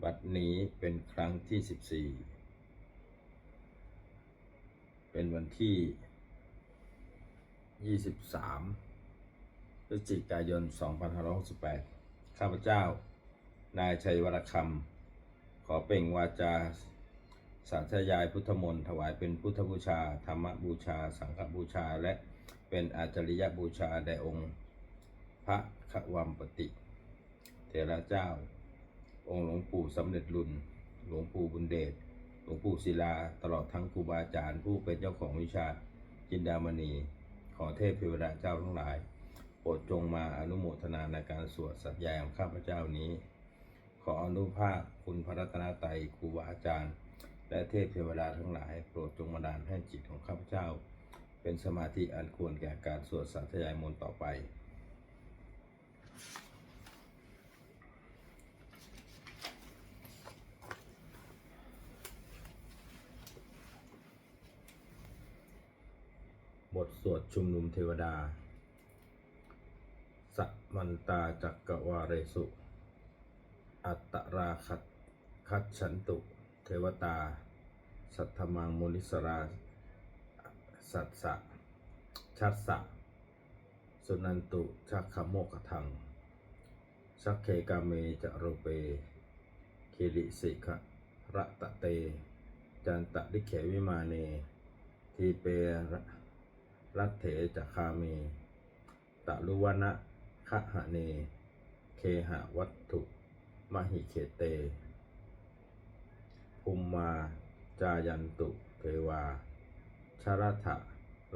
บัดนี้เป็นครั้งที่14เป็นวันที่23พฤศจิกายน2568ข้าพเจ้านายชัยวรคำขอเปล่งวาจาสาธยายพุทธมนต์ถวายเป็นพุทธบูชาธรรมบูชาสังฆบูชาและเป็นอาจาริยบูชาแด่องค์พระขวัมปติเถระเจ้าองค์หลวงปู่สำเร็จรุ่นหลวงปู่บุญเดชหลวงปู่ศิลาตลอดทั้งครูบาอาจารย์ผู้เป็นเจ้าของวิชาจินดามณีขอเทพเทวดาเจ้าทั้งหลายโปรดจงมาอนุโมทนาในการสวดสัตยายของข้าพเจ้านี้ขออนุภาพคุณพระรัตนตรัยครูบาอาจารย์และเทพเทวดาทั้งหลายโปรดจงบันดาลให้จิตของข้าพเจ้าเป็นสมาธิอันควรแก่การสวดสัตยายมนต์ต่อไปบทสวดชุมนุมเทวดาสัมมันตาจักกวาเรสุอัตตราคัจฉันตุเทวตาสัทธมังมุนิสราสัสสะชัสสะสุนันตุชักขโมกทังสักเคกาเมจะโรเปคิริสิขะระตะเตจันตะลิเขวิมาเนทีเปรัตเถจะคาเมตะลุวนะคะหะเนเคหะวัตถุมหิเขเตภูมมาจายันตุเทวาชรัฐะ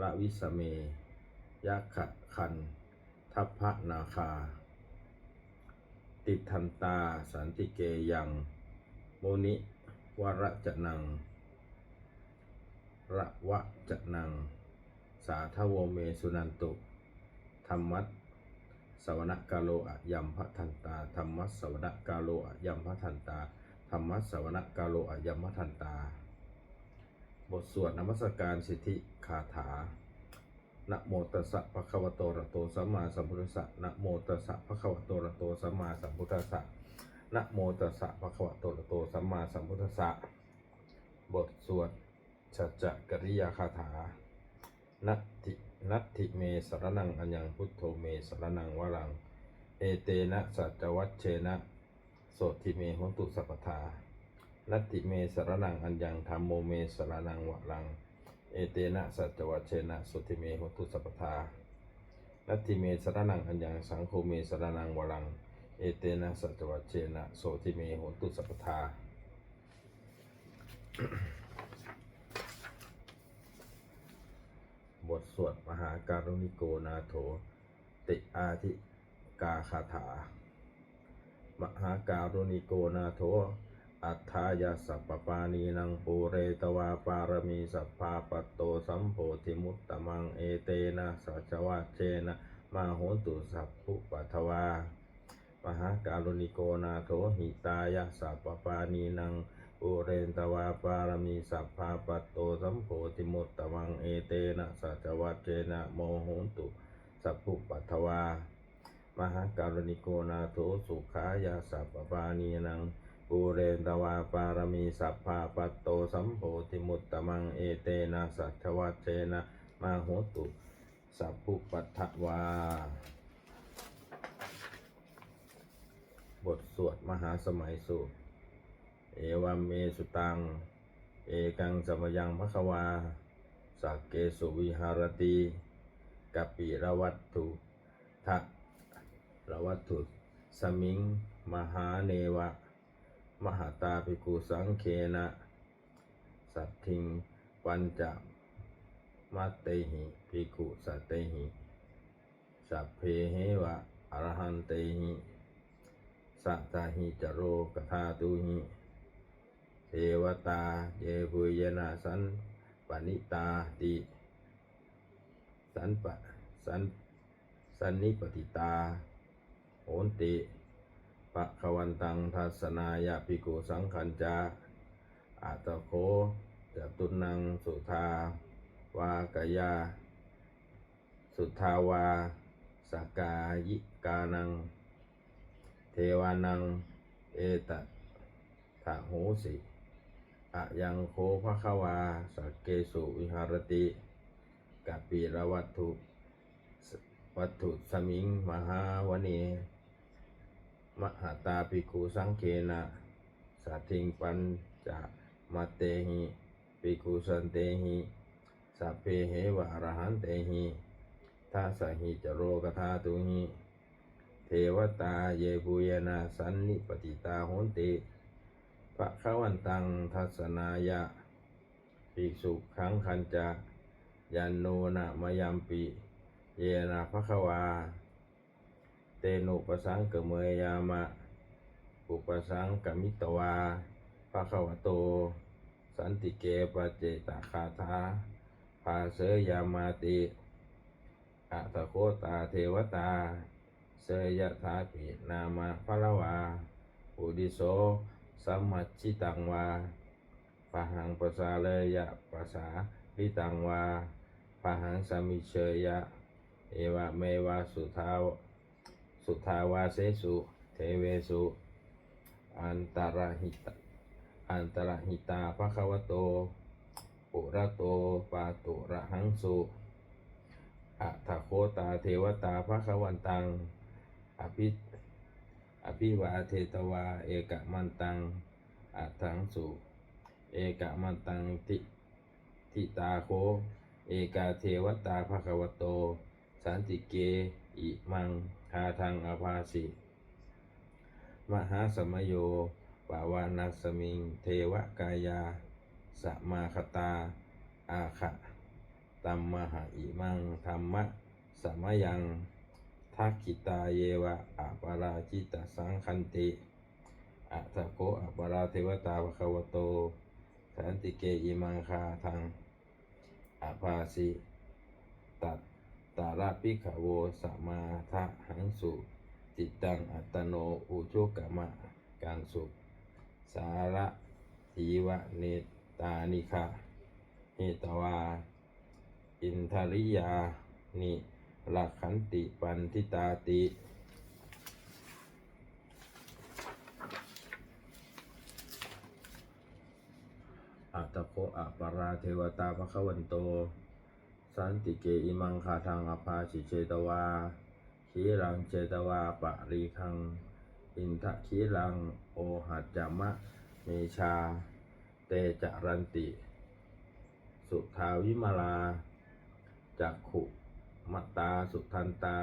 ระวิสเมยักขะคันทัพพะนาคาติทันตาสันติเกยังโมนิวรจนังระวะจนังสาทโวเมสุนันตุธรรมัสสวนกาโลอะยัมพะทันตาธรรมัสสวนกาโลอะยัมพะทันตาธรรมัสสวนกาโลอะยัมพะทันตาบทสวดนมัสการสิทธิคาถานะโมตัสสะภะคะวะโตอะระหะโตสัมมาสัมพุทธัสสะนะโมตัสสะภะคะวะโตอะระหะโตสัมมาสัมพุทธัสสะนะโมตัสสะภะคะวะโตอะระหะโตสัมมาสัมพุทธัสสะบทสวดสัจจกริยาคาถานัตถิเมสรนังอัญญังพุทโธเมสรนังวรังเอเตนะสัจวัชเชนะโสทิเมหนตุสัพพทานัตถิเมสรนังอัญญังธัมโมเมสรนังวรังเอเตนะสัจวัชเชนะโสทิเมหนตุสัพพทานัตถิเมสรนังอัญญังสังโฆเมสรนังวรังเอเตนะสัจวัชเชนะโสทิเมหนตุสัพพทาบทสวดมหาการุณิโกนาโถติอาทิกาคาถามหาการุณิโกนาโถอัฏฐายาสัพปานีนังปูเรตวาปารมีสัพพาปัตโตสัมโพธิมุตตมังเอเตนะสัจวัชเชนะมาโหนตุสัพพุปัทวามหาการุณิโกนาโถหิตายาสัพปานีนังปุเรนตวาปารมีสัพพาปัตโตสัมโพธิมุตตมังเอเตนะสัจวัชเชนะโมโหนตุสัพพุปัทวามหาการุณิโกนาโถสุขายาสัพปานีนังปุเรนตวาปารมีสัพพาปัตโตสัมโพธิมุตตมังเอเตนะสัจวัชเชนะโมโหนตุสัพพุปัทวาบทสวดมหาสมัยสูตรเอวัมเมสุตังเอกังสัมยังภควาสักเกสุวิหารติกัปปิระวัตถุทักระวัตถุสมิงมหาเนวะมหาตาภิกขุสังเคนะสัตถิงปัญจมัตเตหิภิกขุสัตเตหิสัพเพเหวะอรหันเตหิสัตตาหิจโรกธาตุหิเทวตาเยปุยนะสันปณิตาติสันนิปติตาโหนติปะคะวันตังทัสสนายะภิกขุสังขัญจาอัตตโคจตุนังสุทาวากยาสุทาวาสกายิกานังเทวานังเอต ทะโหสิอะยังโคภควาสักเกสุวิหารติกัปปิระวัตถุสมิงมหาวเนมหาตาภิกขุสังเคนะสัทถิงปัญจมัตเตหิภิกขุสันเตหิสัพเพเหวะอรหันเตหิทัสสหิจโรกธาตุหิเทวตาเยปุยนาสันนิปติตาโหนติภคะวันตังทัสสนายะภิกษุขังคันจะยันโนนะมยัมปิเยนะภควาเตนุปสังกเมยามะอุปสังกมิตวาภควโตสันติเกปเจตคาถาภาเสยามาติอัตโคตาเทวตาเสยถาปินามาภลวาอุดิโสสัมมัจจิตังวาปะหังปสาเลยะปสาลิตังวาปะหังสามิเชยะเอวะเมวะสุทาวาเสสุเทเวสุอันตรหิตาภควโตปุระโตปาตุระหังสุอัตถโคตาเทวตาภควันตังอภิวาเทตวาเอกมันตังอัตถังสุเอกมันตังทิตาโคเอกาเทวตาภควโตสันติเกอิมังหาทังอภาสิมหาสมโยปาวานัสสมิงเทวกายาสมาคตาอาขะตัมมหาอิมังธรรมะสมยังทักขิตาเยวะอปาราจิตสังคันติอัตถโกอปาราเทวตาภควโตสันติเกอิมังคาทังอภาสิตัตตาราภิกขโวสมาทะหังสุจิตตังอัตตโนอุชุกมะกังสุสาระทีวะเนตานิคะเหตวาอินทริยานิลักขันติปันทิตาติอัตตโคอปาราเทวตาภควันโตสันติเกอิมังคาทังอภาสิเชตวาขีรังเจตวาปะรีคังอินทะขีรังโอหัจจมะเมชาเตจรันติสุทาวิมาลาจักขุมัตตาสุทันตา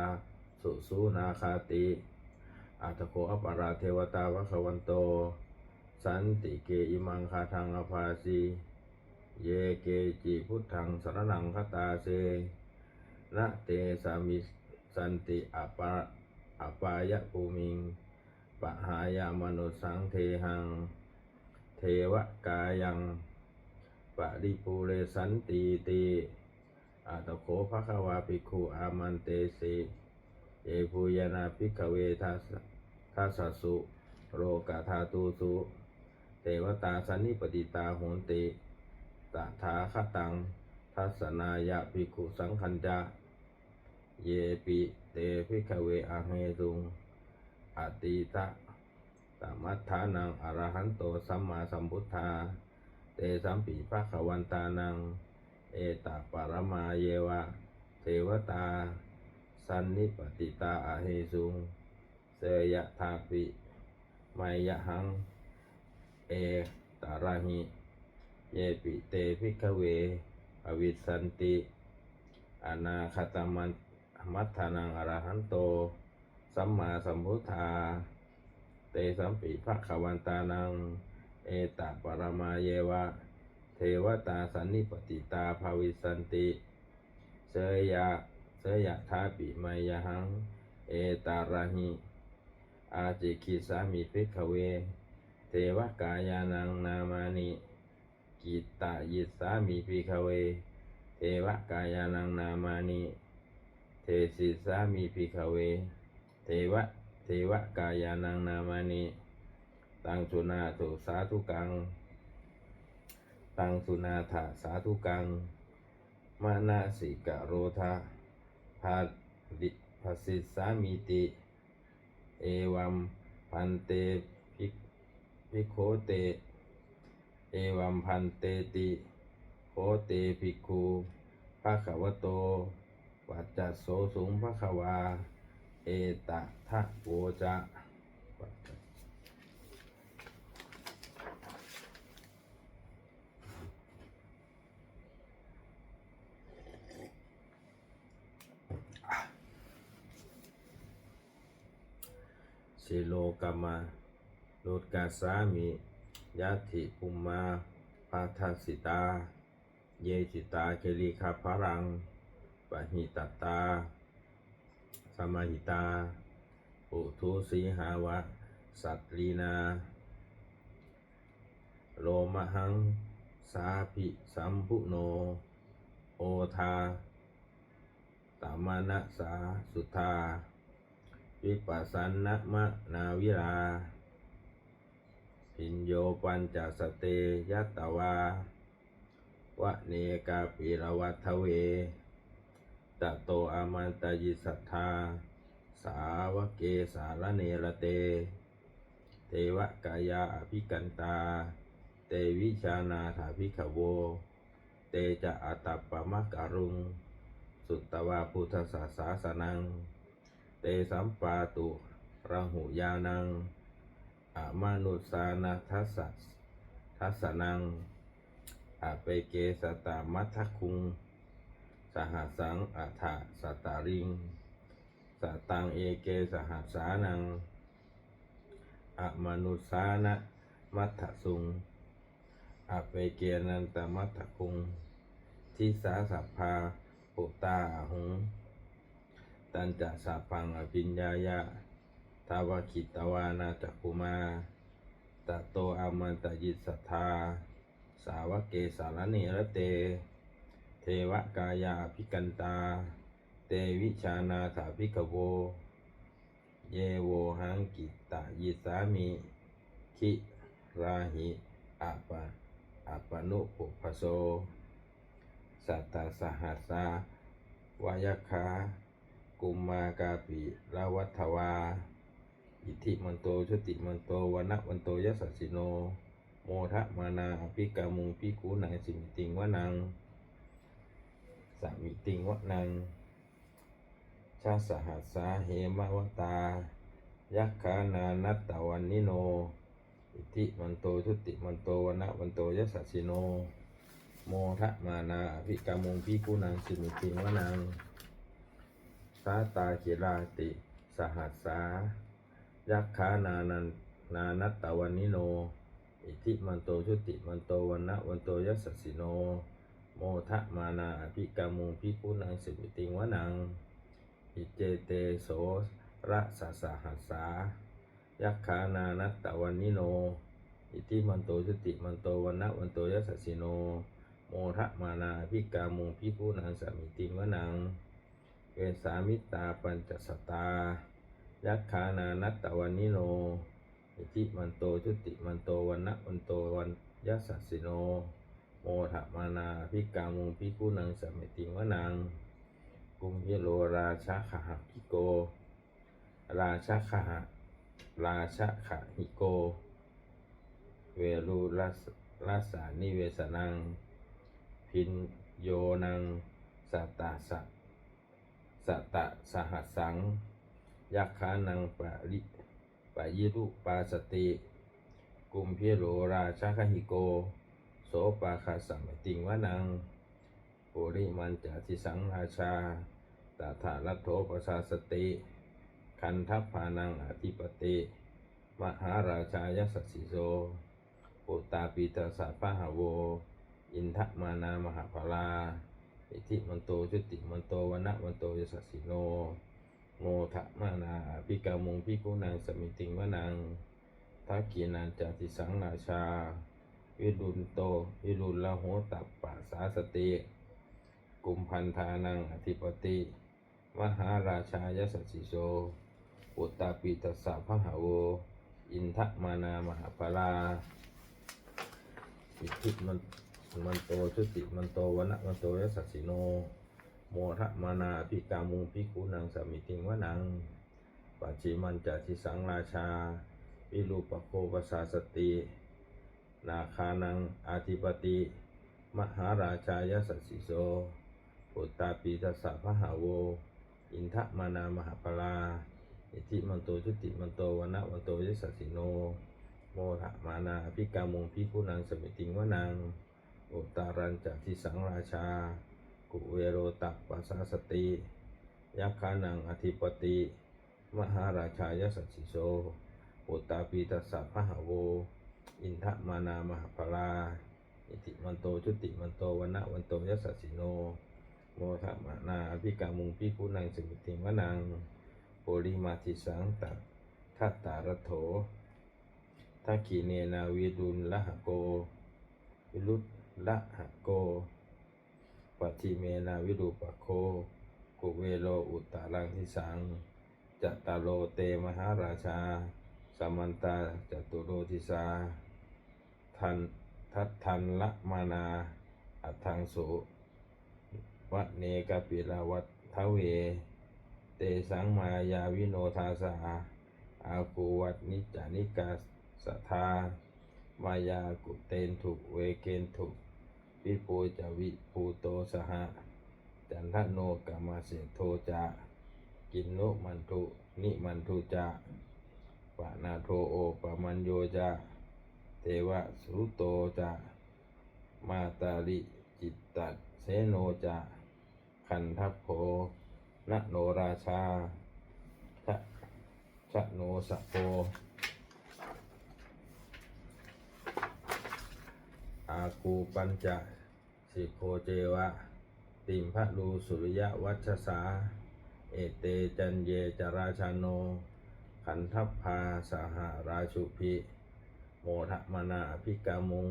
สุสูนาคาติอัตถโคอปาราเทวตาภควันโตสันติเกอิมังคาทังอภาสิเยเกจิพุทธังสรณังคตาเสนะเตสามิสันติอปายะภูมิงปะหายามนุสังเทหังเทวกายังปะริปูเรสันติติอัตโขภควาภิกขุอามันเตสิเอภูยนาภิกขเวทัสสสุโรกธาตุสุเทวตาสันนิปติตาโหนติตถาคตังทัสสนายะภิกขุสังคัญจะเยปิเตภิกขเวอะเหตุงอติตะตมัฏฐานังอรหันโตสัมมาสัมพุทธาเตสัมปิภควันตานังเอตปรมาเยวะเทวตาสันนิปติตาอะเหสุงเสยะทาปิไมยะหังเอตาระหิเยปิเตภิกขเวอวิสสันติอนาคตมัฏฐานังอรหันโตสัมมาสัมพุทธาเตสัมปิภควันตานังเอตปรมาเยวะเทวตาสันนิปติตาภาวิสันติเสยะทาปิไมยะหังเอตาระหิอาจิคิสามิภิกขเวเทวกายานังนามานิกิตตายิสามิภิกขเวเทวกายานังนามานิเทศิสามิภิกขเวเทวกายานังนามานิตังสุนาตุสาธุกังตังสุนาถาสาธุกังมานาสิกโรธาภาสิสามิติเอวัมพันเต ภิกขุเตเอวัมพันเตติโคเตภิกขุภควโตปัจจัสโสสุงภควาเอตทะโวจะสิโลกามาโลกาสามิยะถิปุมมาปาทัสสิตาเยจิตาเคลิคาภรังปะหิตตาสมาหิตาปุถุสีหาวะสัตลีนาโลมหังสาภิสัมพุโนโอทาตามานะสาสุธาวิปัสสนะมะนาวิราพิญโยปัญจสเตยัตตวาวะเนกาปิรวัฏเวตโตอามันตยิสัทธาสาวกเกสารเนรเตเทวกายาอภิกันตาเตวิชานาถาภิกขโวเตจะอัตตปะมะการุงสุตตวาพุทธศาสาสนังเตสัมปาตุรังหุยานังอมานุสานาทัสสนังอเปเกสตามัทคุงสหัสสังอัฏฐสัตตาริงสตังเอเกสหัสสานังอมานุสานะมัทสุงอเปเกนันตมัทคุงทิสาสัพพาปุตตาหุงตันจะสัพพังอภิญญายะทาวคิตวานาจักขุมาตโตอามันตยิสัทธาสาวกเกสารเนรเตเทวกายาภิกันตาเตวิชานาถาภิกขโวเยโวหังกิตตายิสามิคิราหิอะปะนุปุพโสสัตตสหัสสาวายคากุมมากาปิลาวัฏวาอิทิมันโตชุติมันโตวนะวันโตยัสสสิโนโมทะมานาอภิกามุงภิกขุนังสิมิติงวนังสามิติงวนังชาสหัสสาเหมวตายักขานานัตตวันนิโนอิทิมันโตชุติมันโตวนะวันโตยัสสสิโนโมทะมานาอภิกามุงภิกขุนังสิมิติงวนังสาตาคิราติสหัสสายักขานานัตตวันนิโนอิทิมันโตชุติมันโตวันนะวันโตยัสสสิโนโมทะมานาอภิกามุงภิกขุนังสิมิติงวนังอิเจเตโสระสะสหัสสายักขานานัตตวันนิโนอิทิมันโตชุติมันโตวันนะวันโตยัสสสิโนโมทะมานาอภิกามุงภิกขุนังสมิติงวนังเวสามิตาปัญจสตายักขานานัตตวันนิโนอิทิมันโตชุติมันโตวันนะวันโตวันยัสสสิโนโมทะมานาภิกามุงภิกขุนังสมิติงวนังกุมพิโลราชขหหิโกราชขหิโกเวรุรัสสานิเวสนังพินโยนังสัตตสหัสสังยักขานังปยิรุปาสติกุมพิโลราชขหิโกโสปาคาสัมมติงวนังปุริมันจติสังราชาตถาลัทโธปสาสติคันทัพพานังอธิปติมหาราชายัสสสิโสปุตตาปิตาสัพพะหโวอินทมานามหาภลาอิทิมันโตชุติมันโตวันนะวันโตยัสสสิโนโมทะมานาอภิกามุงภิกขุนังสมิติงวนังทักขีนันจติสังราชาวิรุลละโหตัปปะสาสติกุมพันธานังอธิปติมหาราชายัสสสิโสปุตตาปิตัสสะพะหะโวอินทมานามหาภลาอิทิมันโตชุติมันโตวันนะมันโตยัสสสิโนโมทะมานาอภิกามุงภิกขุนังสมิติงวนังปัจฉิมันจติสังราชา วิรูปโคปสาสตินาคานังอาธิปติมหาราชายสัสสิโสปุตตาปีทัสสะพะหาโวอินทะมานามหาภลาอิทิมันโตชุติมันโตวนะวันโตยสัสสิโนโมทะมานาอภิกามุงพิกุนังสมิติงวนังอุตารัญจะทิสังราชากุเวโรตัปปสาสติยักขานังอธิปติมหาราชายสัสสิโสปุตตาปีทัสสะพะหาโวอินทะมานามหาภลาอิติมันโตชุติมันโตวนะวันโตยสัสสิโนโมทะมานาอภิกามุงพิกุนังสมิติงวนังโพริมาทิสังตัทัตตารโถทักขีเนนาวิดุลละหะโกวิรุตละหะโกปัติเมนาวิรูปโคกุเวโลอุตตารังทิสังจัตตาโลเตมหาราชาสัมมันตาจตุโรทิสาทัตทันละมานาอัตถังสุวะเนกปิลาวัตทเวเตสังมายาวิโนทาสาอากูวัตนิจจานิกาสัทธามายากุเตนถุเวเกนถุวิปูจวิปูโตสหจันทโนกามาเสโทจะกินโนมันตุนิมันตุจะปะนาโทโอปะมันโยจะเทวะสุโตจะมาตาลิจิตตัสเสโนจะขันทัพโพนะโนราชาชะโนสะโพอากูปัญจสิโคเจวะติมพะลูสุริยวัชสาเอเตจันเยจราชาโนขันทัพพาสหราชุพิโมทะมนาอภิกามุง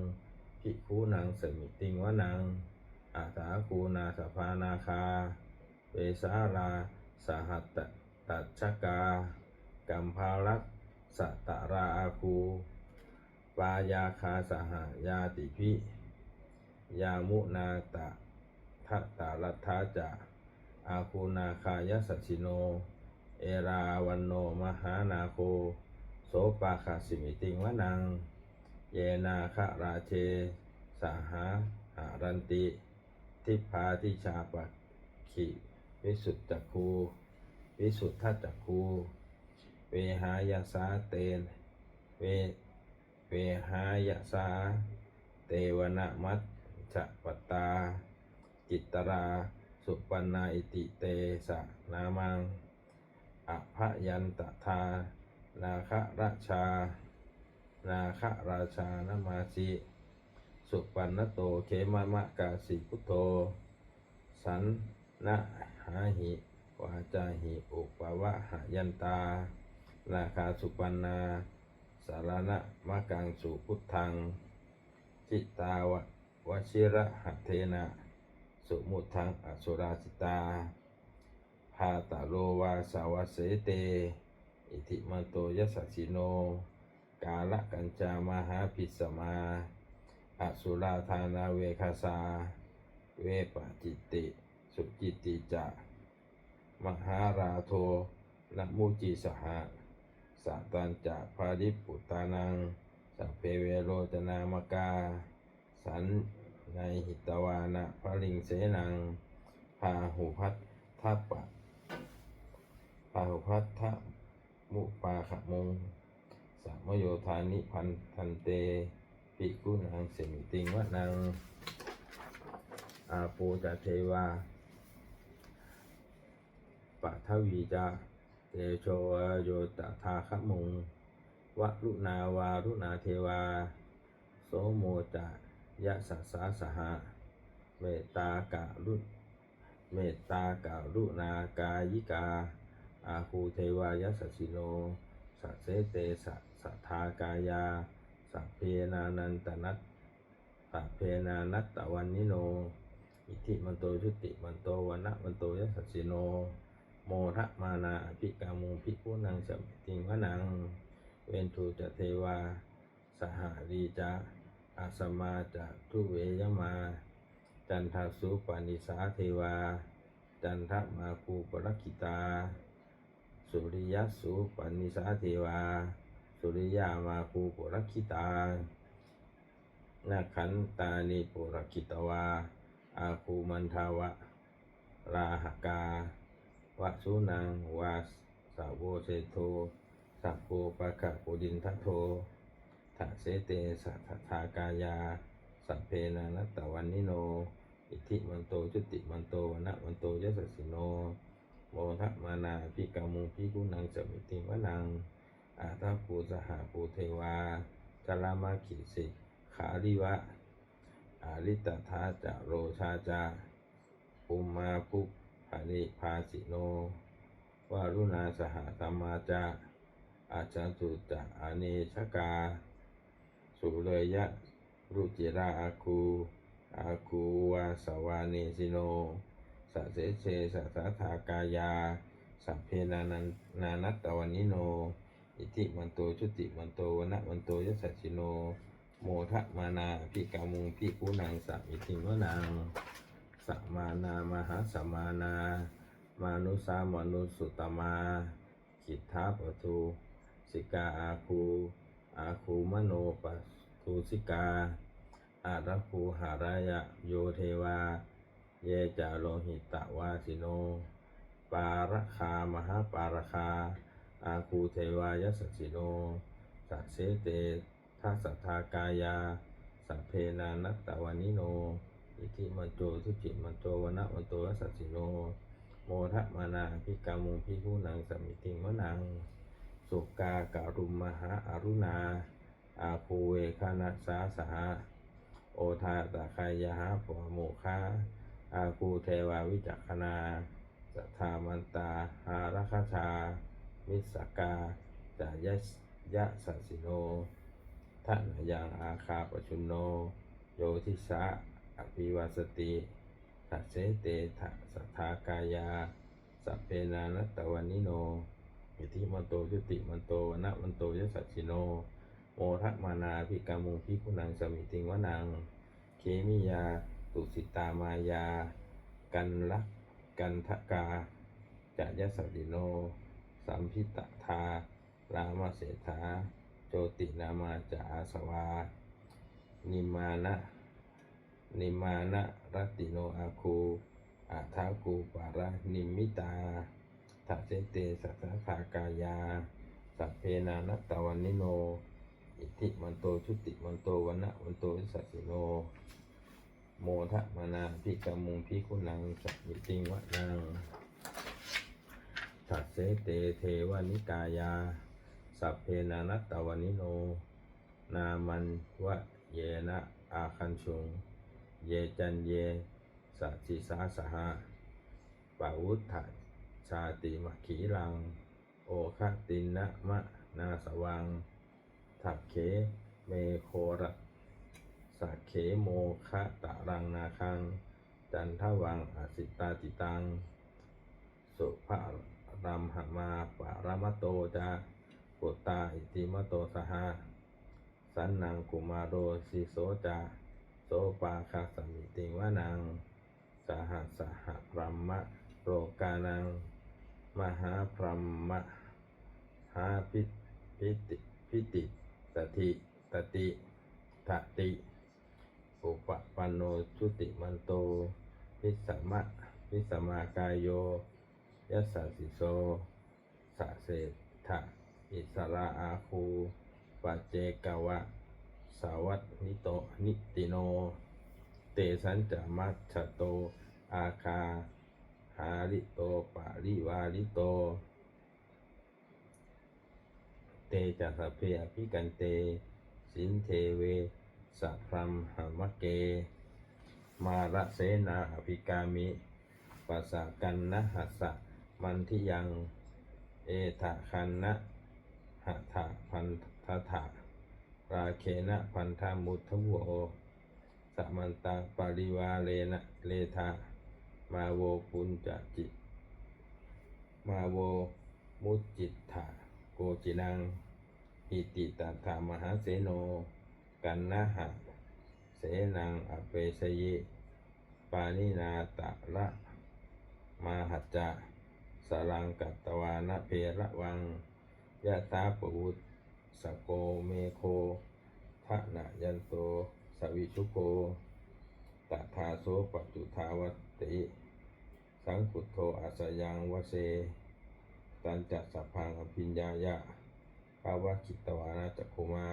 ภิกขุนังสมิติงวนังอาสาคูนาสภานาคาเวสาราสหัตตัชกากัมภาลักสัตตราอาคูปายาคาสหยาติพิยามุนาตะทัตตารัตถาจะอาคูนาคายสัสสิโนเอราวันโนมหานาโคโสปาคาสิมิติงวนังเยนาคราเชสหาหารันติทิพาทิชาปักขิวิสุทธจักคูวิสุทธจักคูเวหายาสาเตนเวหายาสาเตวนะมัจจะปตตาจิตตราสุปันนาอิติเตสะนามังอภยันตทานาคราชานาคราชานมาสิสุปันนโตเขมะมะกาสิพุทโธสันนะหาหิวาจาหิอุปวะหยันตานาคาสุปันนาสารณะมะกังสุพุทธังจิตตาวชิระหัตเทนะสุมุทังอสุราสิตาภาตะโลวาสาวเสเตอิทิมันโตยัสสสิโนกาละกัญจามหาภิสมาอสุราธานาเวคาสาเวปจิตติสุจิตติจะมหาราโทนะมุจิสหะสัตตัญจะภาริปุตตานังสัพเพเวโรจนามกาสันในหิตวานะพลิงเสนังพาหุพัททัปปะพาหุพัททะมุปาขมุงสัมโยธานิพันธันเตภิกขุนังเสมิติงวนังอาปูจเทวาปัทวีจาเตโชโยตถาคมุงวะรุณาวารุณาเทวาโสโมจะยะสัสสาสหะเมตตากะรุณากายิกาอาคูเทวายะสัสสิโนสัสเสเตสัทธากายาสัพเพนานันตนัตสัพเพนานัตตวันนิโนอิทิมันโตชุติมันโตวนะมันโตยะสัสสิโนโมทะมานาอภิกามุงภิกขุนังสัมติงวนังเวนทูจะเทวาสหารีจาอาสมาจะทุเวยมาจันทสุปานิสาเทวาจันทมาคูปรคิตาสุริยสุปานิสาเทวา สุริยามาคูปุรคิตานาขันตานิปุรคิตวาอาคูมันทาวะราหกาวะสุนังวาสาวโวเชโทสัพโพปะกะปุดินทโททะเสเตสัทธากายาสัพเพนานัตตวันนิโนอิทิมันโตจุติมันโตวนะมันโตยสสสิโนโมทัมานาภิกามุภิกุนังสมิติวนังอาทาภูสหภูเทวาจลามาขิสิขาริวะอาริตถาจะโรชาจาอุมาภุภานิภาสิโนวารุณาสหธรรมาจาอาจารตุจะอเนชกาสุเรยะรุจิราอาคูวาสวาเนสิโนสัเสเชสัสธากายาสัพเพนานัตตวันนิโนอิทิมันโตชุติมันโตวนะมันโตยสัสสิโนโมทะมานาภิกามุงภิกุนังสัมมิติวนังสัมมานามหาสัมมานามานุสามนุสุตมากิทธาปทุสิกาอาคูมโนปัสทุสิกาอารัคูหารายะโยเทวาเยจาโลหิตะวาสิโนปารคามหาปารคาอาคูเทวายสสสิโนสัเสเตทัสสทากายาสัพเพนานัตตวันนิโนอิทิมันโจทุจิมันโจวนะมันโตยสสสิโนโมทะมานาภิกามุงภิกุนังสมิติวนังสุกาการุมมหาอารุณาอาคูเวคานัสสาสหะโอทาตะคายะหะปะโมคาอาคูเทวาวิจักขณาสัทธามันตาหารัคชามิสกาจายยะสัสสิโนทะนยังอาคาปชุนโนโยทิสะอภิวาสติทัสเสเตทะสัทธากายาสัพเพนานัตตวันนิโนอิทิมันโตจุติมันโตวนะมันโตยสัสสิโนโมทะมานาภิกามุงภิกุนังสมิติวนังเคมิยาตุสิตามายากันทกาจะยสัสสิโนสัมพิตทารามเสถาโจตินามาจาอาสวานิมานะรัตติโนอาคูอาทาคูปาระนิมิตาทัสเสเตสัทธากายาสัพเพนานัตตวันนิโนอิทิมันโตชุติมันโตวนะมันโตยสัสสิโนโมทะมานาภิกามุงภิกุนังสัมมิติวนังทัสเสเตเทวนิกายาสัพเพนานัตตวันนิโนนามันวะเยนะอาคันชุงเยจันเยสัจจิสาสหะปะวุฒะชาติมะขีลังโอคะตินะมะนาสวังทักเขเมโคระสักเขโมคะตะรังนาคังจันทวังอสิตาติตังสุภะรัมหมาปะรามโตจาปุตตาอิติมโตสหะสันนังกุมารโรสิโสจาโสปาคาสมิติวนังสหพรหมะโรกานังมหาพรหมะหาพิติตติทติอุปปันโนชุติมันโตพิสมากายโยยัสสสิโสสะเสทะอิสระอาคูปัจเจกวะสาวัตนิติโนเตสัญจมัชฌะโตอาคาหาริโตปาริวาริโตเตจัสสพเพอภิกันเตสินเทเวสัพพรัมหมะเกมาระเสนาอภิกามิปัสสะกันนะหัสสะมันทิยังเอทะคันนะหะทะพันทถะราเคนะพันธามุทโวสมันตาปาริวาเลทะมาโวปุญจจิมาโวมุจจิตถะโกจินังอิติตัฏฐามหาเสโนกันนะหะเสนังอเปสยิปานินาตะระมาหัจจะสรังกัตตวานะเพระวังยะถาปุต สโกเมโคทะนะยันโตสวิชุโกตถาโสปัจจุทาวัตติสังคุตโธอัสยังวเสตันจัสสะพังอภิญญายะภาวะคิตวานาจักขุมา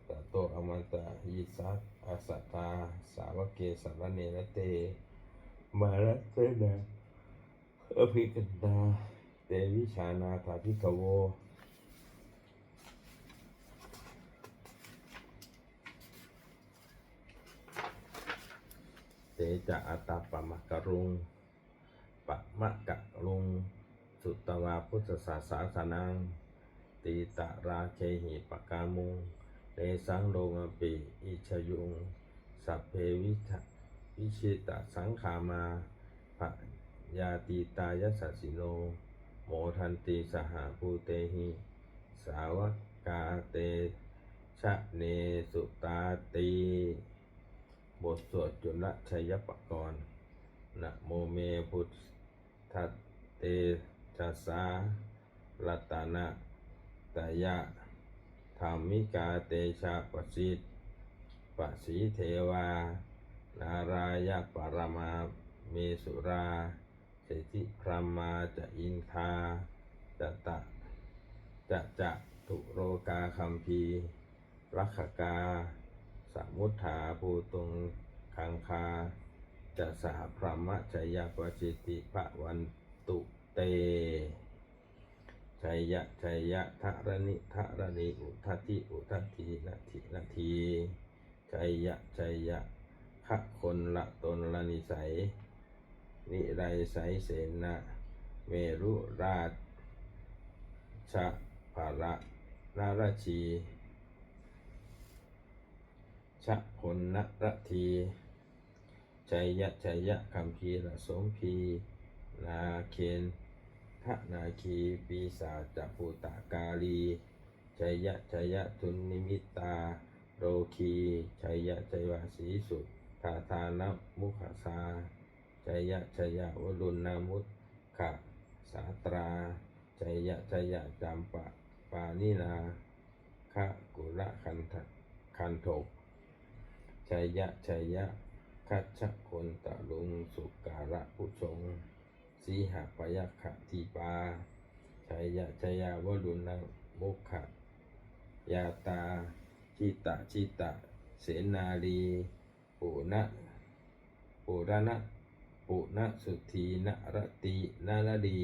ตโตอมันตะยิสัสอาสัตตาสาวกเกสัรเนรเตมาลัสเสนะอภิกันตาเตวิชานาถาภิกขโวเตจะอัตตาปะมะกะรุงปะมะกะรุงสุตตวาพุทธศาสนังตีตะราเคหิปะกามุงเตสังโลมปิอิชยุงสัพเพวิชิตะสังขามาภะยาติตายสัสสิโนโมทันติสหภูเตหิสาวกาเตชะเนสุตาติบทสวดจุลชัยปกรณ์นะโมเมพุทธัสเตจัสสารัตนะตยะธรรมิกาเตชะปสิทปสีเทวานารายะปรมาเมสุราเสติพรหมาจะอินทาจะตุโรกาคัมภีรักขกาสมุทธาภูตุงคังคาจะสหพรหมชัยยปจิติภะวันตุเตชัยยะชัยยะทะระนิอุทัตินาทีชัยยะชัยยะขะคนละตนละนิสัยนิไรไสเสนะเมรุราชภระนาราชีชะพลนรทีชัยยะคัมภีรสมพีนาเคนทะนาคีปีศาจปุตตกาลีชัยยะทุนนิมิตาโรคีชัยยะสีสุทาทานะมุขสาชัยยะวรุณนามุตขะสาตราชัยยะจามปะปานินาคะกุละคันโทชัยยะคัจฉคนตะลุงสุการะผู้ชงสีหปยัคขทีปาชัยยะวรุณมุขะยาตาชิตะเสนาลีปุณสุธีนรตินาลี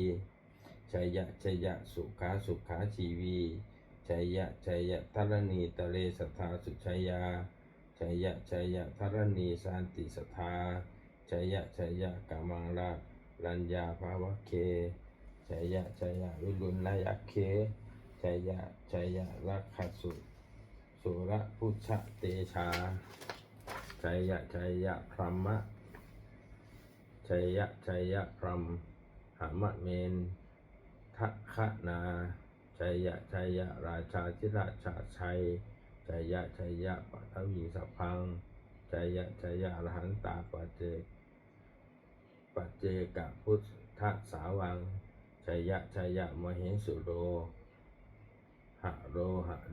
ชัยยะสุขาชีวีชัยยะธรณีตะเลสัทธาสุชัยยาชัยยะธรณีสันติสัทธาชัยยะกามังละรัญญาภาวะเคชัยยะวิรุณนายเคชัยยะรักขสุรพุชะเตชาชัยยะพรหมะชัยยะพรหมหามะเมนทัคคะนาชัยยะราชาธิราชาชัยชัยยะปัทวีสัพพังชัยยะอรหันตาปัจเจกพุทธสาวังชัยยะมเหสุโรหะ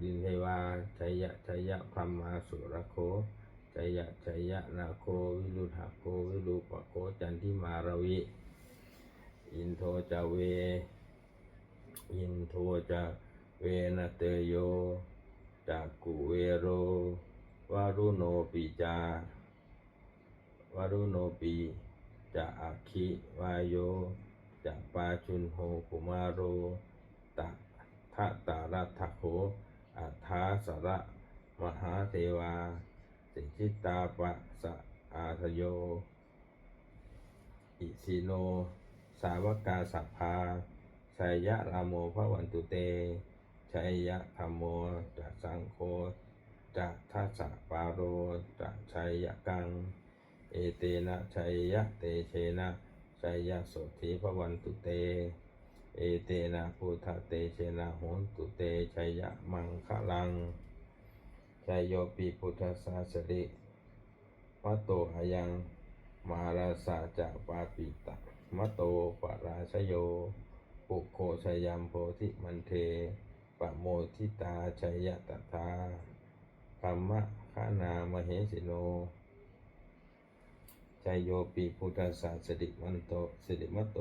ดินเทวาชัยยะพรหมาสุรโคชัยยะนาโควิรุหะโควิรูปโคจันทิมารวิอินโทจะเวนะเตโยจากกุเวโรวารุโนปีจะอาคิวายโยจะปาจุนโหกุมารโรทะตารัตถโขอัฏฐาสระมหาเทวาสิจิตาปะสะอาทโยอิสิโนสาวกาสัพพาชัยยะรามโมภวันตุเตชัยยะธัมโมจะสังโฆจะทัสสะปาโรจะชัยยะกังเอเตนะชัยยะเตเชนะชัยยะโสธิภวันตุเตเอเตนะพุทธเตเชนะโหนตุเตชัยยะมังคะลังชัยโยปิพุทธสาสริมัตโตอายังมาราสาจะปาปิตะมัตโตปราชโยปุโคชยัมโพธิมันเท ปะโมทิตาชัยยะตถาธัมมะขานามเหสิโนชัยโยปิพุทธัสสะสิริมตโต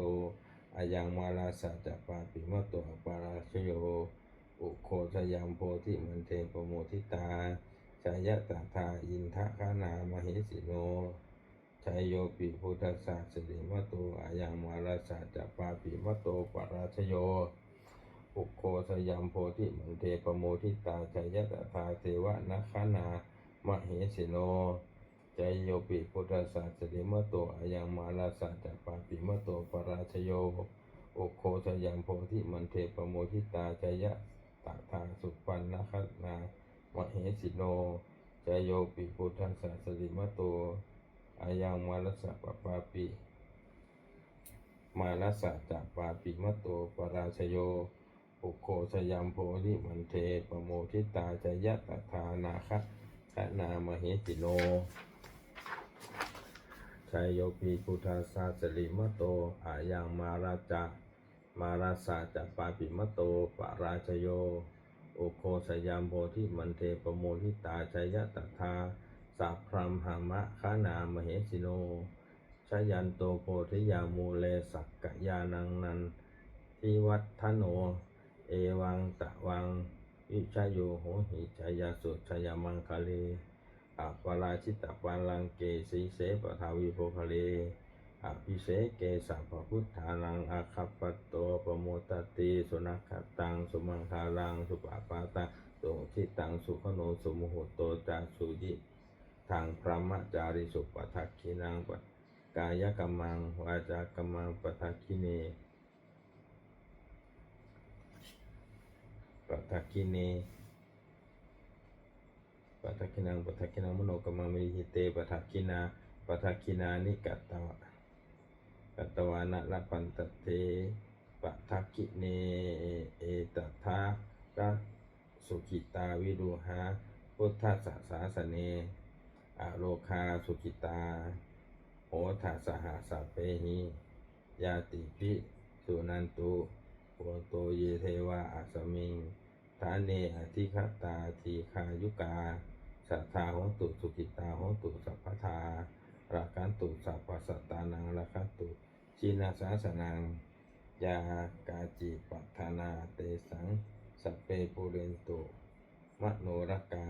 อายังมาลาสะจัปปาปิมตโตปาราชโยอุโคชยัมโพธิมันเทปโมทิตาชัยยะตถาอินทะขานามเหสิโนชัยโยปิพุทธัสสะสิริมตโตอายังมาลาสะจัปปาปิมตโตปาราชโยอุโคชยัมโพธิมันเทปโมทิตาชัยยะตถาเทวะนะขานามเหสิโนชัยโยปิพุทธัสสะสิริมตโตอายังมาลาสะจัปปาปิมตโตปาราชโยอุโคชยัมโพธิมันเทปโมทิตาชัยยะตถาสุปันนะขานามเหสิโนชัยโยปิพุทธัสสะสิริมตโตอายังมาลาสะปปาปิมาลาสะจัปปาปิมตโตปาราชโยอุโคชยัมโพธิมันเทปโมทิตาชัยยะตถานาคะขนามเหสิโนชัยโยปิพุทธัสสะสิริมตโตอายังมาลาสะจัปปาปิมตโตปาราชโยอุโคชยัมโพธิมันเทปโมทิตาชัยยะตถาสัพพรัมหามะขานามเหสิโนชยันโตโพธิยามูเลสักกยานังนันทิวัฒโนเอวังตะวังวิชโยโหหิชยาสุชยมังคะเลอะปราชิตปาลังเกสีเสปทาวิโภคะเลอภิเสเกสัพพพุทธานังอาคัปปโตปโมตติสุนัขขตังสุมังคารังสุปปาตาสุขิตังสุขโนสุมุหุโตจาสุยิทางพระมจาริสุปทักขินังปกายกัมมังวาจากัมมังปทักขิเนปัทกินังมโนกัมมังมิหิเตปัทกินานิกัตตวานะละปันตเตปัทกิเนเอตถาระสุขิตาวิรุหาพุทธัสสะสเนอโลคาสุขิตาโหทัสสหสัพเพหิยาติภิสุนันตุโหโตเยเทวะอัสมิงฐานเนอธิคตาทีคายุกาสัทธาโหตุสุขิตาโหตุสัพพทาราคันตุสัพพสัตตานังราคันตุชินาสาสนังยากาจิปัฏฐานาเตสังสัพเพปุเรนตุมโนรกา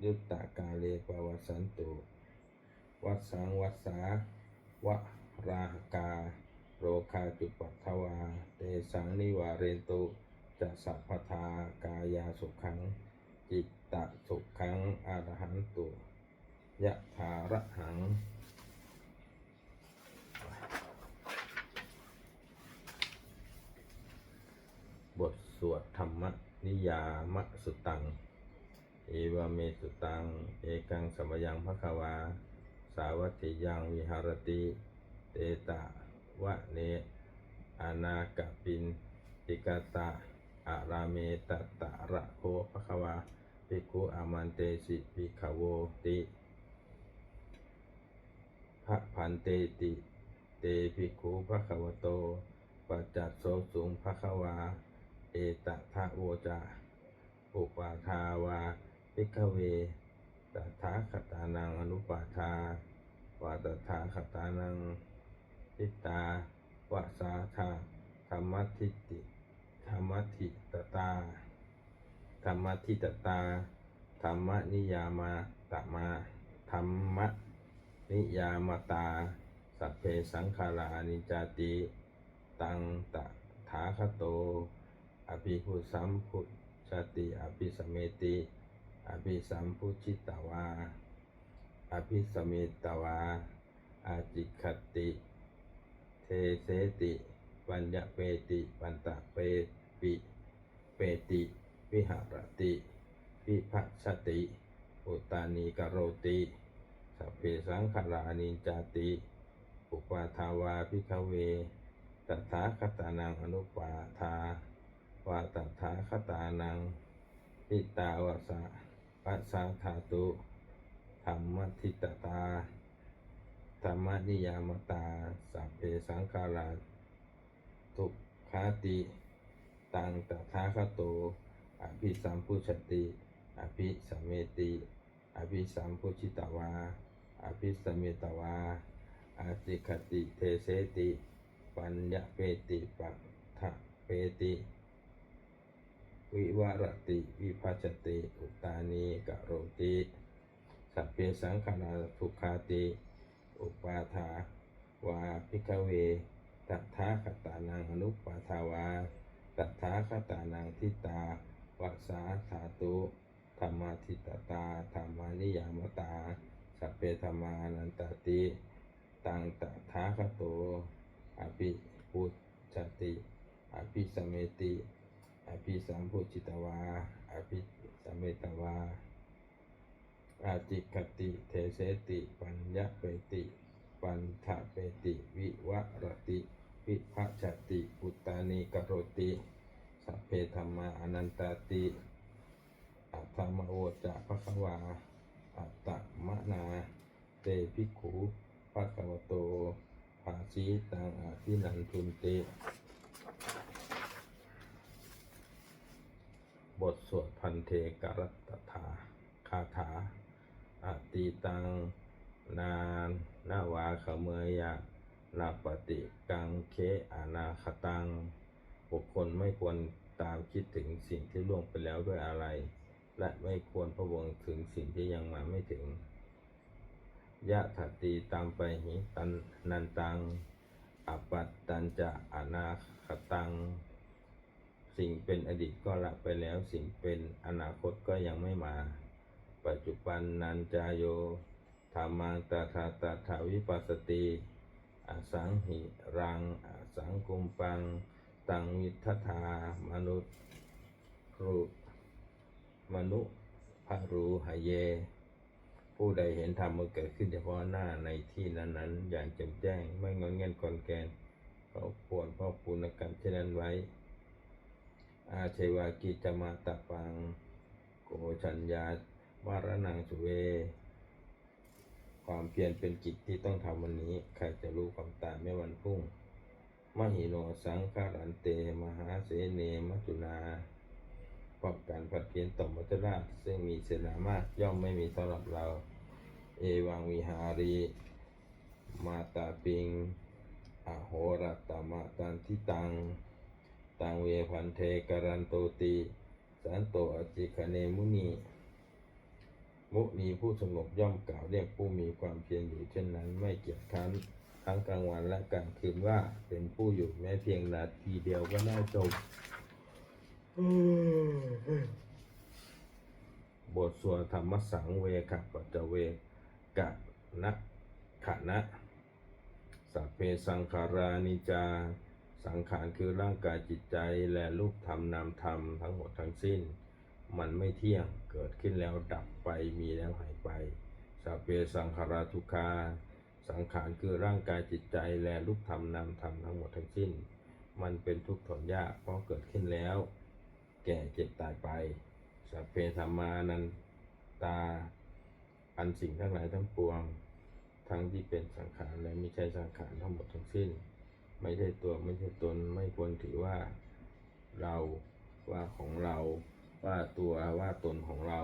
ยุตตากาเลปวัสสันตุวัสสังวัสสาวะราหกาโรคาจุปัฏฐวาเตสังนิวาเรนตุจะสัพพทากายาสุขังจิตตสุขังอรหันตุยะถาระหังบทสวดธรรมนิยามสุตังเอวเมสุตังเอกังสัมยังภควาสาวัตถิยังวิหารติเตตะวะเนอานากปินติกตะอาราเมตตะระโคภควาภิกขุอามันเตสิภิกขโวติภะพันเตติเตภิกขุภควโตปัจจัตโสสุงภควาเอตทะโวจาอุปาทาวาภิกขเวตถาคตานังอนุปาทาวาตถาคตานังทิตาวะสาธาธรรมทิตตาธรรมนิยามตมาธรรมนิยามตาสัพเพสังขารานิจจติตังตถาคโตอภิพุสัมพุชติอภิสเมติอภิสัมพุชิตวาอภิสเมตวาอาจิคติเทเสติปัญญเปติปันตะเปติวิหารติวิภัชติอุตานีกโรติสัพเพสังขารานิจจติอุปาทาวาภิกขเวตถาคตานังอนุปาทาวาตถาคตานังทิตาวะสะปัสสาธาตุธรรมทิตตาธรรมนิยามตาสัพเพสังขาราทุกขาติตังตถาคโต อภิสัมพุชติอภิสัมเมติอภิสัมพุชิตวาอภิสัมเมตวาอาจิคติเทเสติปัญญเปติปัฏฐเปติวิวารติวิภัชติอุตานีกะโรติสัพเพสังขาราทุกขาติอุปาทาวาภิกขเวตถาคตานังอนุปาทาวาตถาคตานังทิตาวสาธาตุธรรมาทิตตาธรรมานิยามตาสัพเพธรรมานันตติตังตถาคโตอภิปุจจติอภิสมเมติอภิสัมพุจิตวาอภิสัมเมตวาอาจิคติเทเสติปัญญเปติปันทะเปติวิวรติวิภัชติอุตตานิกโรติสัพเพธัมมาอนันตติอัตถมโวจะภควาอัตตมนาเตภิกขุภควโตภาสีตังอภินันทุนเตบทสวดพันเทกรัตถาคาถาอติตังนานาวาขเมยะนาปฏิกังเคอานาคตังบุคคลไม่ควรตามคิดถึงสิ่งที่ล่วงไปแล้วด้วยอะไรและไม่ควรพะวงถึงสิ่งที่ยังมาไม่ถึงยะถัตติตามไปหิตันนันตังอปัตตัญจะอนาคตังสิ่งเป็นอดีตก็ละไปแล้วสิ่งเป็นอนาคตก็ยังไม่มาปัจจุบันนันจายโยธรรมังตถาวิปัสสติอสังหิรังอสังกุมปังตังวิทัฏฐามนุษย์มนุภรูหเยผู้ใดเห็นธรรมมันเกิดขึ้นเฉพาะหน้าในที่นั้นๆอย่างแจ่มแจ้งไม่งอนแงนกลแกนเขาควรพ่อปูนกรรมเช่นนั้นไว้อาเชวากิจมาตปังโกชัญญาวารนังสุเวความเพียรเป็นกิจที่ต้องทำวันนี้ใครจะรู้ความตายไม่วันพรุ่งมหิโนสังฆารันเตมหาเสเนมัจจุนาเพราะการผัดเพี้ยนต่อมัจจุราชซึ่งมีเสนามากย่อมไม่มีสำหรับเราเอวังวิหารีมาตาปิงอโหรัตตมะตันทิตังตังเวพันเทกรันโตติสันโตอจิคเนมุนีผู้สงบย่อมกล่าวเรียกผู้มีความเพียรอยู่เช่นนั้นไม่เกียจคร้านทั้งกลางวันและกลางคืนว่าเป็นผู้อยู่แม้เพียงนาทีเดียวก็น่าจบบทสวดธรรมสังเวกปัจจเวกะนะขะนะสัพเพสังขารานิจาสังขารคือร่างกายจิตใจและรูปธรรมนามธรรมทั้งหมดทั้งสิ้นมันไม่เที่ยงเกิดขึ้นแล้วดับไปมีแล้วหายไปสัพเพสังขาราทุกขาสังขารคือร่างกายจิตใจและรูปธรรมนามธรรมทั้งหมดทั้งสิ้นมันเป็นทุกข์ทนยากเพราะเกิดขึ้นแล้วแก่เจ็บตายไปสัพเพธัมมานันตาอันสิ่งทั้งหลายทั้งปวงทั้งที่เป็นสังขารและไม่ใช่สังขารทั้งหมดทั้งสิ้นไม่ใช่ตัวไม่ใช่ตนไม่ควรถือว่าเราว่าของเราว่าตัวว่าตนของเรา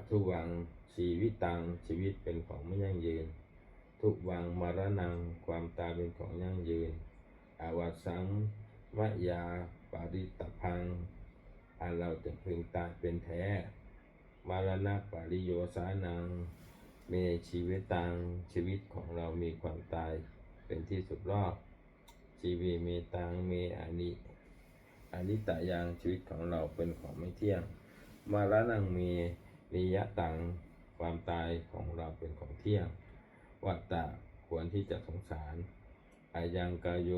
ทุกวังชีวิตตังชีวิตเป็นของไม่ยั่งยืนทุกวังมรณังความตายเป็นของยั่งยืนอวัสสังวยาปาริตพังอันเราจะพึงตายเป็นแท้มรณะปริโยสานังเมชีวิตตังชีวิตของเรามีความตายเป็นที่สุดรอบชีวิเมตังเมอนิตายังชีวิตของเราเป็นของไม่เที่ยงมรณังเมนิยตังความตายของเราเป็นของเที่ยงวัตตะควรที่จะสงสารอายังกายโย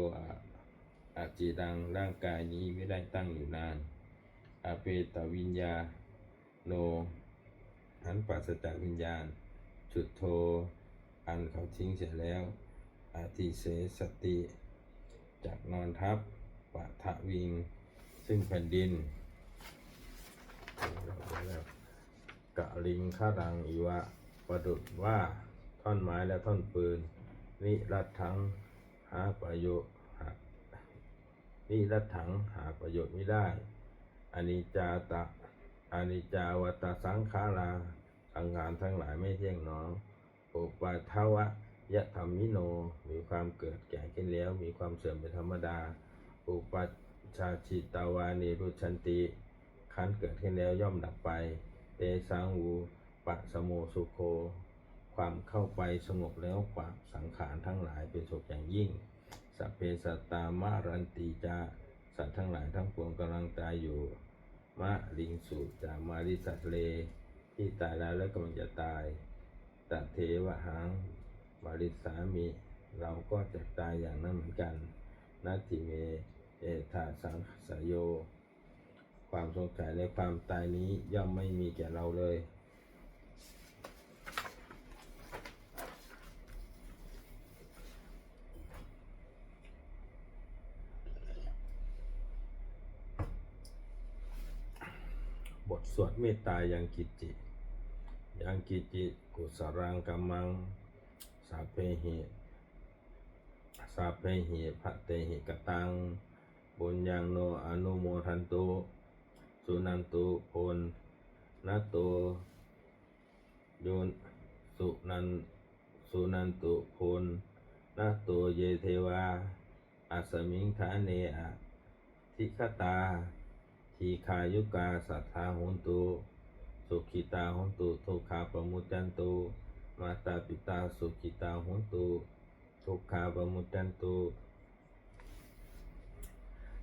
อาจิดังร่างกายนี้ไม่ได้ตั้งอยู่นานอาเปตวิญญาโนหันปราศจากวิญญาณจุดโทอันเขาทิ้งเสียแล้วอาทิเสสติจากนอนทับปะทะวิงซึ่งแผ่นดินกะลิงข้ารังอีวะประดุจว่าท่อนไม้และท่อนปืนนิรัตถังหาประโยชน์นิรัตถังหาประโยชน์ไม่ได้ อนิจจาตะอนิจจาวัตสังขาราสังขารทั้งหลายไม่เที่ยงหนออุปาทวะยะธรรมิโนมีความเกิดแก่ขึ้นแล้วมีความเสื่อมเป็นธรรมดาอุปัชชาชิตาวานิรุชันติขันเกิดขึ้นแล้วย่อมดับไปเตสังวูปะสโมสุโคความเข้าไปสงบแล้วความสังขารทั้งหลายเป็นสุขอย่างยิ่งสัพเพสัตตามารันติจาสัตว์ทั้งหลายทั้งปวงกำลังตายอยู่มะลิงสุจามาริสัตเลที่ตายแล้วและกำลังจะตายตเทวะหังมาริสามิเราก็จะตายอย่างนั้นเหมือนกันนัตถิเมเอธาสังสยโยความสงสัยในความตายนี้ย่อมไม่มีแก่เราเลยบทสวดเมตตายังกิจจิยังกิจจิกุสรังกัมมังสัพเพหิสัพเพหิภัตเตหิกตังบุญยังโนอนุโมทันตุสุนันตุโพนนัตโตโยนสุนันตุโพนนัตโตเยเทวาอัสมิงทาเนอะทิคตาทีคายุกาสัทธาโหนตุสุขิตาโหนตุทุกขาปมุจจันตุมาตาปิตาสุขิตาโหนตุทุกขาปมุจจันตุ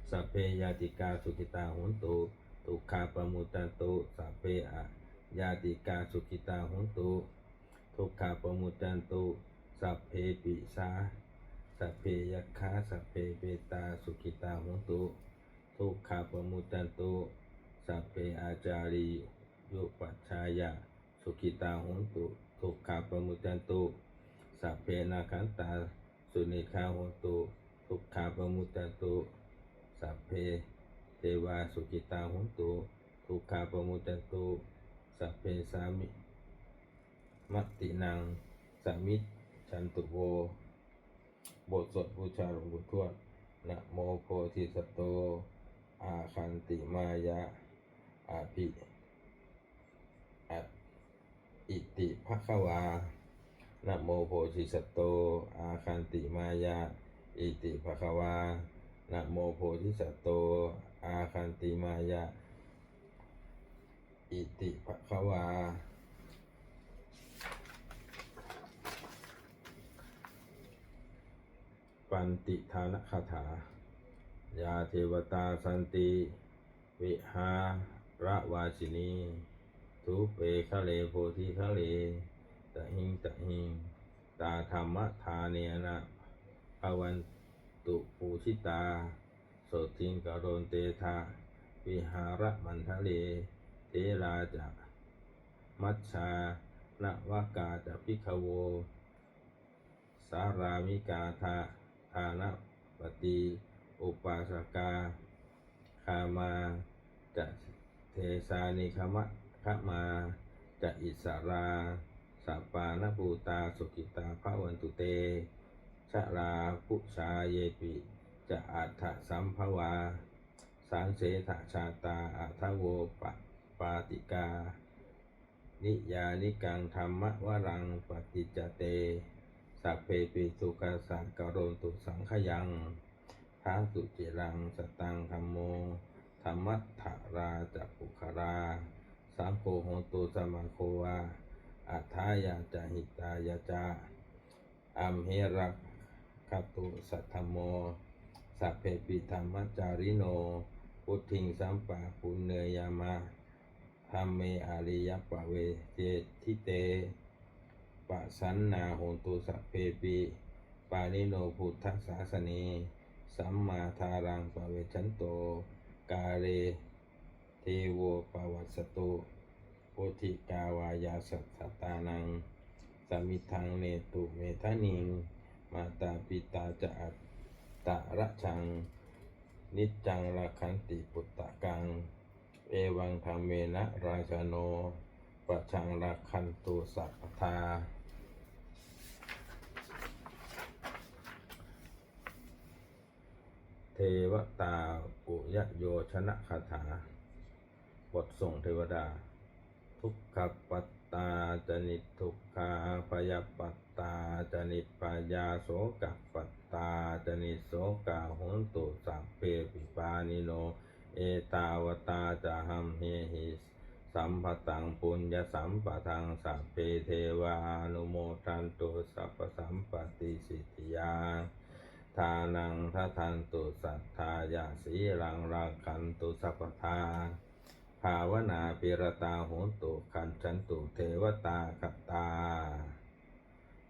สัพเพยาติกาสุขิตาโหนตุทุกขาปมุจจันตุสัพเพยาติกาสุขิตาโหนตุทุกขาปมุจจันตุสัพเพปิสาสัพเพยัคฆาสัพเพเปตาสุขิตาโหนตุทุกขาปมุจจันตุสัพเพอาจาริยุปัชฌายะสุขิตาโหนตุทุกขาปมุจจันตุสัพเพนาคันตาสุนิฆาโหนตุทุกขาปมุจจันตุสัพเพเทวาสุขิตาโหนตุทุกขาปมุจจันตุสัพเพสามิมัตตินังสามิจฉันตุโวบทสวดบูชาหลวงปู่ทวดนะโมโพธิสัตโตอาคันติมายะอาภิอิติภควานะโมโพธิสัตโตอาคันติมายะอิติภควานะโมโพธิสัตโตอาคันติมายะอิติภควาปันติทานคาถายาเทวตาสันติวิหาระวาสินีทุเปคะเลโพธิคะเลตะหิงตะหิงตาธรรมทาเนนะภวันตุปูชิตาโสติงกโรนเตทาวิหาระมันทะเลเทราจะมัชชานวากาจะพิขโวสารามิกาทานปฏิอุปาสกาคามาจะเทสานิคมะขมาจะอิสราสัปปานภูตาสุกิตาภวันตุเตชะราภุชาเยปิจะอัฏฐสัมภวาสังเสถชาตาอัทโวปาติกานิยานิกังธรรมวรังปฏิจจเตสัพเพปิสุขสังกโรนตุสังขยังทังสุจิรังสตังธัมโมธรรมัฏฐราจะปุคราสังโฆโหตุสมาโควาอัฏฐายาจะหิตายาจาอัมเหรักขตุสัทธโมสัพเพปิธรรมจาริโนพุทธิงสัมปะปุเนยามะธัมเมอาริยปะเวเจทิเตปะสันนาโหตุสัพเพปิปานิโนพุทธศาสนีสัมมาทารังปะเวชันโตกาเรเทโวปวัสสตุโพธิกาวายาสัทตานังสมิทังเนตุเมทานิงมาตาปิตาจะอัตตะระชังนิจจังราคันติปุตตะกังเอวังธรรมเมนะราชโนปะชังราคันตุสัพพทาเทวตาปุยโยชนะคาถา บทส่งเทวดา ทุกขปัตตาจนิทุกขาพยาปัตตาจนิปายาโสกปัตตาจนิโสกาโหนตุสัพเพปิปานิโนเอตาวตาจะหัมเหหิสัมปตังปุญญสัมปทังสัพเพเทวานุโมทันตุสัพพสัมปติสิทธิยาทานังทัทันตุสัทธายาสีรังราคันตุสัพพทาภาวนาปิรตาโหตุขันจันตุเทวตาคัตตา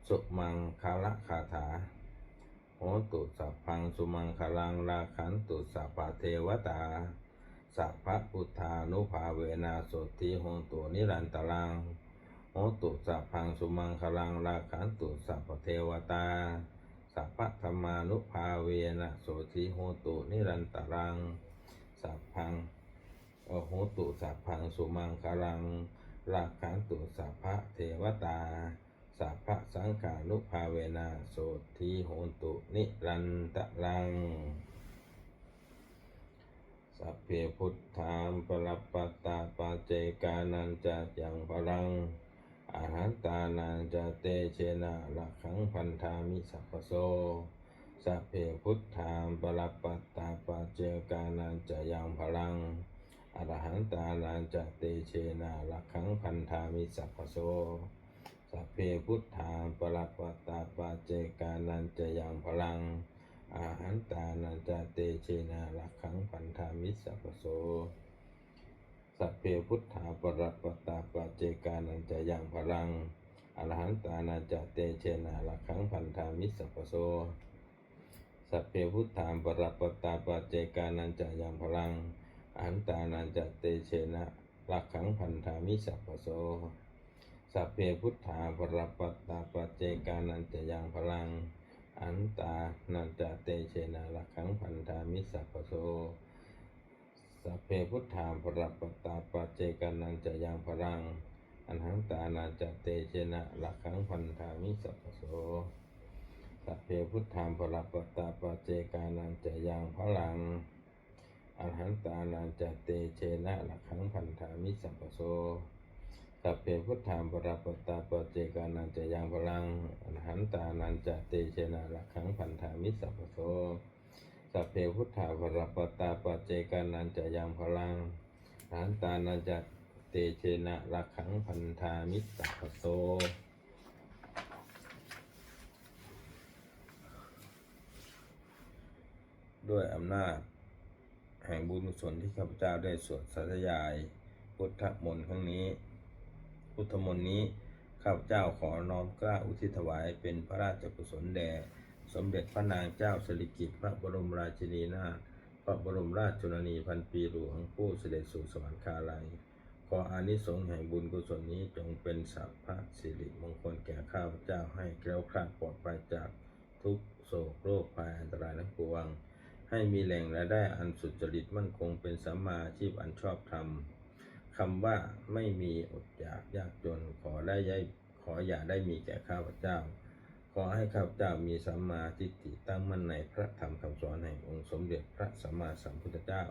สุมังคละคาถาโหตุสัพพังสุมังคลังราคันตุสัพพเทวตาสัพพพุทธานุภาเวนะโสติโหตุนิรันตรังโหตุสัพพังสุมังคลังราคันตุสัพพเทวตาสัพพธรรมานุภาเวนะโสติโหตุนิรันตรังสัพพังโหตุสัพพังสุมังคลังราคันตุสัพพเทวตาสัพพสังฆานุภาเวนะโสติโหตุนิรันตรังสัพเพพุทธามปรัปปตตาปัจเจกานันจะยังพลังอาหันตานันจะเตเชนะละขังพันธามิสัพพโสสัพเพพุทธามปรัปปตตาปัจเจกานันจะยังพลังอรหันตานันจะเตเชนะละขังพันธามิสัพพโสสัพเพพุทธามปรัปปตตาปัจเจกานันจะยังพลังอาหันตานันจะเตเชนะละขังพันธามิสัพพโสสัพเพพุทธาปรัปปตตาปัจเจกานันจะยังพลังอรหันตานันจะเตเชนะละขังพันธามิสัพพโสสัพเพพุทธามปรัปปตตาปัจเจกานันจะยังพลังอรหันตานันจะเตเชนะละขังพันธามิสัพพโสสัพเพพุทธาปรัปปตตาปัจเจกานันจะยังพลังอรหันตานันจะเตเชนะละขังพันธามิสัพพโสสัพเพพุทธาปรัปปตตาปัจเจกานันจะยังพลังอรหันตานันจะเตเชนะละขังพันธามิสัพพโสสัพเพพุทธาปรัปปตตาปัจเจกานันจะยังพลังอรหันตานันจะเตเชนะละขังพันธามิสัพพโสสัพเพพุทธาปรัปปตตาปัจเจกานันจะยังพลังอรหันตานันจะเตเชนะละขังพันธามิสัพพโสสัพเพพุทธาปรัปปตตาปัจเจกานันจะยังพลังอรหันตานันจะเตเชนะละขังพันธามิสัพพโสด้วยอำนาจแห่งบุญกุศลที่ข้าพเจ้าได้สวดสาธยายพุทธมนต์ครั้งนี้พุทธมนต์นี้ข้าพเจ้าขอน้อมเกล้าอุทิศถวายเป็นพระราชกุศลแด่สมเด็จพระนางเจ้าสิริกิติ์พระบรมราชินีนาถพระบรมราชชนนีพันปีหลวงผู้เสด็จสู่สวรรคาลัยขออานิสงส์แห่งบุญกุศลนี้จงเป็นสัพพสิริมงคลแก่ข้าพเจ้าให้แคล้วคลาดปลอดภัยจากทุกโศกโรคภัยอันตรายทั้งปวงให้มีแหล่งรายได้อันสุจริตมั่นคงเป็นสัมมาอาชีพอันชอบธรรมคำว่าไม่มีอดอยากยากจนขออย่าได้มีแก่ข้าพเจ้าขอให้ข้าพเจ้ามีสัมมาทิฏฐิตั้งมั่นในพระธรรมคำสอนแห่งองค์สมเด็จพระสัมมาสัมพุทธเจ้า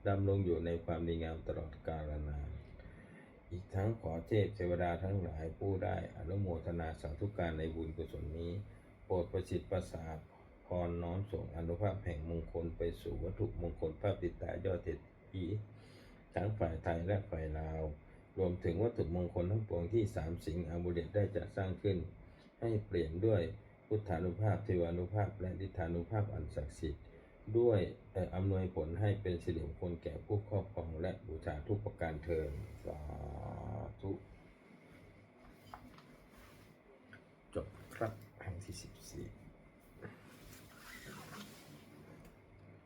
ดำรงอยู่ในความดีงามตลอดกาลนานอีกทั้งขอเทพเทวดาทั้งหลายผู้ได้อนุโมทนาสาธุการในบุญกุศลนี้โปรดประสิทธิ์ประสาทพรน้อมส่งอนุภาพแห่งมงคลไปสู่วัตถุมงคลภาพติดตายอดเศรษฐีทั้งฝ่ายไทยและฝ่ายลาวรวมถึงวัตถุมงคลทั้งปวงที่3สิ่งอามุเลตได้จัดสร้างขึ้นให้เปลี่ยนด้วยพุทธานุภาพเทวานุภาพและฤทธานุภาพอันศักดิ์สิทธิ์ด้วยอำนวยผลให้เป็นสิริมงคลแก่ผู้ครอบครองและบูชาทุกประการเทอญสาธุจบครับแห่งที่14